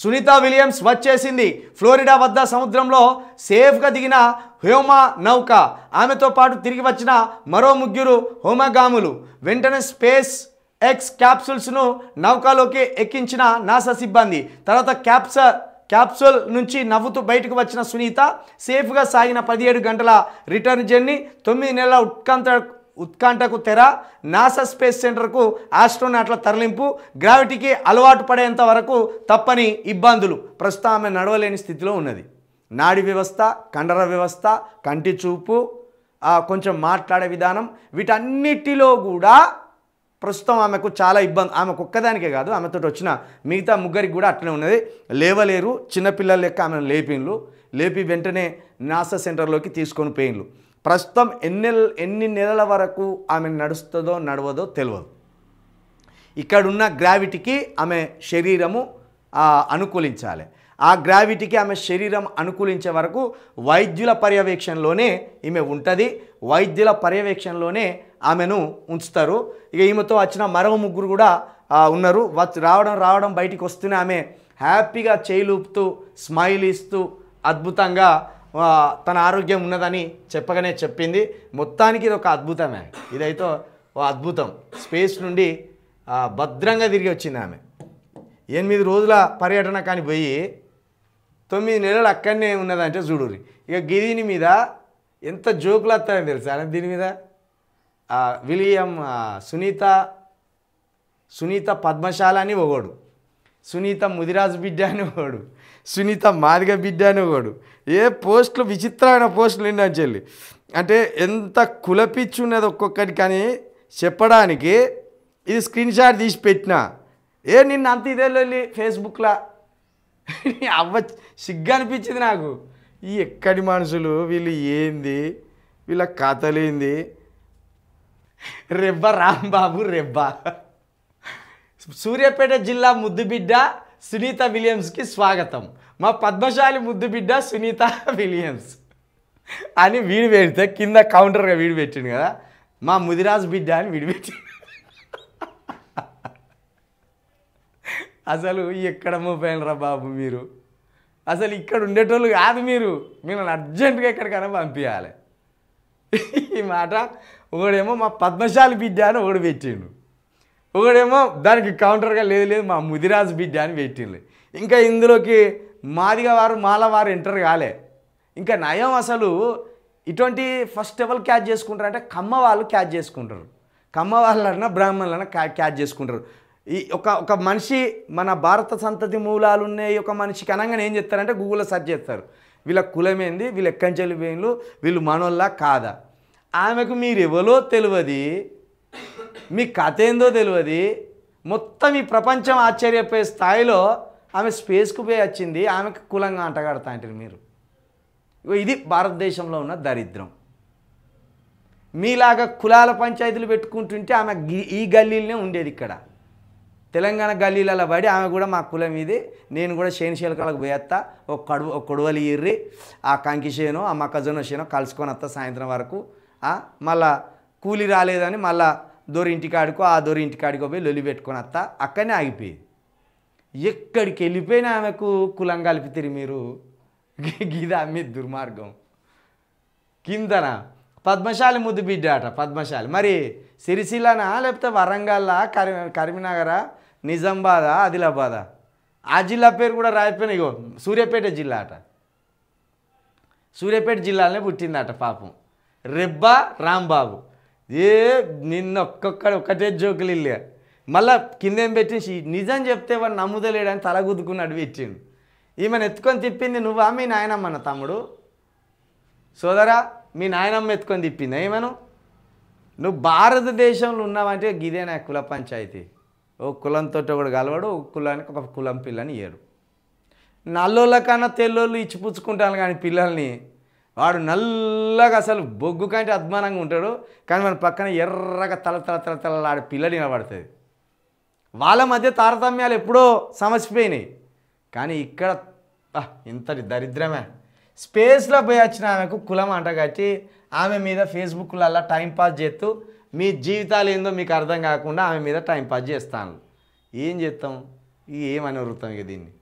Sunitha Williams వచ్చేసింది. Florida వద్ద సముద్రంలో సేఫ్గా దిగిన హ్యోమా నౌక. ఆమెతో పాటు తిరిగి వచ్చిన మరో 3 హోమగాములు. వెంటనే స్పేస్ ఎక్స్ క్యాప్సూల్స్ను నౌకలోకి ఎక్కించిన నాసా సిబ్బంది. తర్వాత క్యాప్సూల్ నుంచి నవ్వుతూ బయటకు వచ్చిన సునీత సేఫ్గా సాగిన 17 గంటల రిటర్న్ జర్నీ, 9 నెలల ఉత్కంఠకు తెర, నాసా స్పేస్ సెంటర్కు ఆస్ట్రోనాట్ల తరలింపు, గ్రావిటీకి అలవాటు పడేంత వరకు తప్పని ఇబ్బందులు. ప్రస్తుతం ఆమె నడవలేని స్థితిలో ఉన్నది. నాడి వ్యవస్థ, కండర వ్యవస్థ, కంటి చూపు, కొంచెం మాట్లాడే విధానం, వీటన్నిటిలో కూడా ప్రస్తుతం ఆమెకు చాలా ఇబ్బంది. ఆమెకు ఒక్కదానికే కాదు, ఆమెతో వచ్చిన మిగతా 3 కూడా అట్లనే ఉన్నది. లేవలేరు. చిన్నపిల్లల లెక్క ఆమెను లేపి వెంటనే నాసా సెంటర్లోకి తీసుకొని పోయిండ్రు. ప్రస్తుతం ఎన్ని నెలల వరకు ఆమె నడుస్తుందో నడవదో తెలియదు. ఇక్కడున్న గ్రావిటీకి ఆమె శరీరము అనుకూలించాలి. ఆ గ్రావిటీకి ఆమె శరీరం అనుకూలించే వరకు వైద్యుల పర్యవేక్షణలోనే ఈమె ఉంటుంది. వైద్యుల పర్యవేక్షణలోనే ఆమెను ఉంచుతారు. ఇక ఈమెతో వచ్చిన మరో 3 కూడా ఉన్నారు. రావడం బయటికి వస్తూనే ఆమె హ్యాపీగా చేయిలూపుతూ స్మైల్ ఇస్తూ అద్భుతంగా తన ఆరోగ్యం ఉన్నదని చెప్పగానే చెప్పింది. మొత్తానికి ఇది ఒక అద్భుతమే. ఇదైతే ఓ అద్భుతం. స్పేస్ నుండి భద్రంగా తిరిగి వచ్చింది ఆమె. 8 రోజుల పర్యటన కానీ పోయి 9 నెలలు అక్కడనే ఉన్నదంటే చూడుర్రి. ఇక దీని మీద ఎంత జోకులు వస్తాయని తెలుసా దీని మీద. విలియం సునీత పద్మశాల అని ఒకడు, సునీత ముదిరాజు బిడ్డ అని ఒకడు, సునీత మాదిగ బిడ్డ అని ఒకడు. పోస్టులు విచిత్రమైన పోస్టులు ఏంటని చెల్లి. అంటే ఎంత కులపిచ్చి ఉన్నది ఒక్కొక్కటి కానీ చెప్పడానికి. ఇది స్క్రీన్ షాట్ తీసి పెట్టినా నిన్న అంత ఇదే వెళ్ళి ఫేస్బుక్లో అవ్వ సిగ్గు అనిపించింది నాకు. ఈ ఎక్కడి మనుషులు వీళ్ళు, ఏంది వీళ్ళ కథలేంది. రెబ్బ రాంబాబు రెబ్బ. సూర్యాపేట జిల్లా ముద్దుబిడ్డ సునీత విలియమ్స్కి స్వాగతం. మా పద్మశాలి ముద్దుబిడ్డ సునీత విలియమ్స్ అని వీడు పెడితే కింద కౌంటర్గా వీడు పెట్టిండు కదా, మా ముదిరాజు బిడ్డ అని వీడు పెట్టిండు. అసలు ఎక్కడ మోపోయినరా బాబు మీరు. అసలు ఇక్కడ ఉండేటోళ్ళు కాదు మీరు. మీరు అర్జెంటుగా ఎక్కడికైనా పంపించాలి. ఈ మాట ఒకడేమో మా పద్మశాలి బిడ్డ అని ఒకడు పెట్టిండు, ఒకడేమో దానికి కౌంటర్గా లేదు మా ముదిరాజు బిడ్డ అని పెట్టిండు. ఇంకా ఇందులోకి మాదిగా వారు మాలవారు ఎంటర్ కాలే. ఇంకా నయం అసలు ఇటువంటి ఫస్ట్ ఎవరు క్యాచ్ చేసుకుంటారు అంటే కమ్మ వాళ్ళు క్యాచ్ చేసుకుంటారు. కమ్మ వాళ్ళన్నా బ్రాహ్మణులన్నా క్యాచ్ చేసుకుంటారు. ఈ ఒక మనిషి మన భారత సంతతి మూలాలు ఉన్నాయి ఒక మనిషికి అనగానే ఏం చేస్తారంటే గూగుల్లో సెర్చ్ చేస్తారు, వీళ్ళ కులమేంది, వీళ్ళు ఎక్కంచెల్లి వేయంలు, వీళ్ళు మనోళ్ళ కాదా. ఆమెకు మీరు ఎవరో తెలియదు, మీ కథ ఏందో తెలియదు. మొత్తం ఈ ప్రపంచం ఆశ్చర్యపోయే స్థాయిలో ఆమె స్పేస్కు పోయి వచ్చింది. ఆమెకు కులంగా అంటగడతా అంటారు మీరు. ఇది భారతదేశంలో ఉన్న దరిద్రం. మీలాగా కులాల పంచాయతీలు పెట్టుకుంటుంటే ఆమె ఈ గల్లీలనే ఉండేది. ఇక్కడ తెలంగాణ గల్లీలలో పడి ఆమె కూడా మా కులం ఇది, నేను కూడా శేనుశీలకలకు పోయేస్తా, ఒక కొడవలి ఇర్రి ఆ కంకి చేనో ఆ మొక్కజొన్న చేనో కలుసుకొని వస్తా సాయంత్రం వరకు, మళ్ళా కూలి రాలేదని మళ్ళా దొరింటికాడికో ఆ దొరింటికాడికో పోయి లొలి పెట్టుకొని వస్తా, అక్కడనే ఆగిపోయేది. ఎక్కడికి వెళ్ళిపోయినా ఆమెకు కులం కలిపితిరి మీరు. గీదా మీ దుర్మార్గం. కిందన పద్మశాలి ముద్దు బిడ్డ అట పద్మశాలి. మరి సిరిసిల్లనా లేకపోతే వరంగల్లా, కరీంనగరా, నిజామాబాదా, ఆదిలాబాదా, ఆ జిల్లా పేరు కూడా రాయిపోయినా. ఇగో సూర్యాపేట జిల్లా అట, సూర్యాపేట జిల్లాలోనే పుట్టిందట పాపం. రెబ్బ రాంబాబు. నిన్న ఒకటే జోకులు ఇల్లే. మళ్ళా కిందేం పెట్టి నిజం చెప్తే వాడు నమ్ముదలేడని తల గుద్దుకున్నాడు పెట్టిండు. ఈమెను ఎత్తుకొని తిప్పింది నువ్వా మీ నాయనమ్మ తమ్ముడు సోదరా, మీ నాయనమ్మ ఎత్తుకొని తిప్పింది ఏమను. నువ్వు భారతదేశంలో ఉన్నావంటే గిదేనా కుల పంచాయతీ. ఓ కులంతో ఒకడు కలవాడు, ఒక కులానికి ఒక కులం పిల్లని ఇయ్యడు. నల్లోళ్ళ కన్నా తెల్లోళ్ళు ఇచ్చిపుచ్చుకుంటాను కానీ పిల్లల్ని, వాడు నల్లగా అసలు బొగ్గు కంటే అద్మానంగా ఉంటాడు, కానీ మన పక్కన ఎర్రగా తలలాడే పిల్లలు నిలబడుతుంది. వాళ్ళ మధ్య తారతమ్యాలు ఎప్పుడో సమసిపోయినాయి. కానీ ఇక్కడ ఇంతటి దరిద్రమే. స్పేస్లో పోయి వచ్చిన ఆమెకు కులం అంటగట్టి ఆమె మీద ఫేస్బుక్లలో టైంపాస్ చేస్తూ మీ జీవితాలు ఏందో మీకు అర్థం కాకుండా ఆమె మీద టైంపాస్ చేస్తాను. ఏం చేస్తాం, ఏమని వృత్తం ఇక దీన్ని.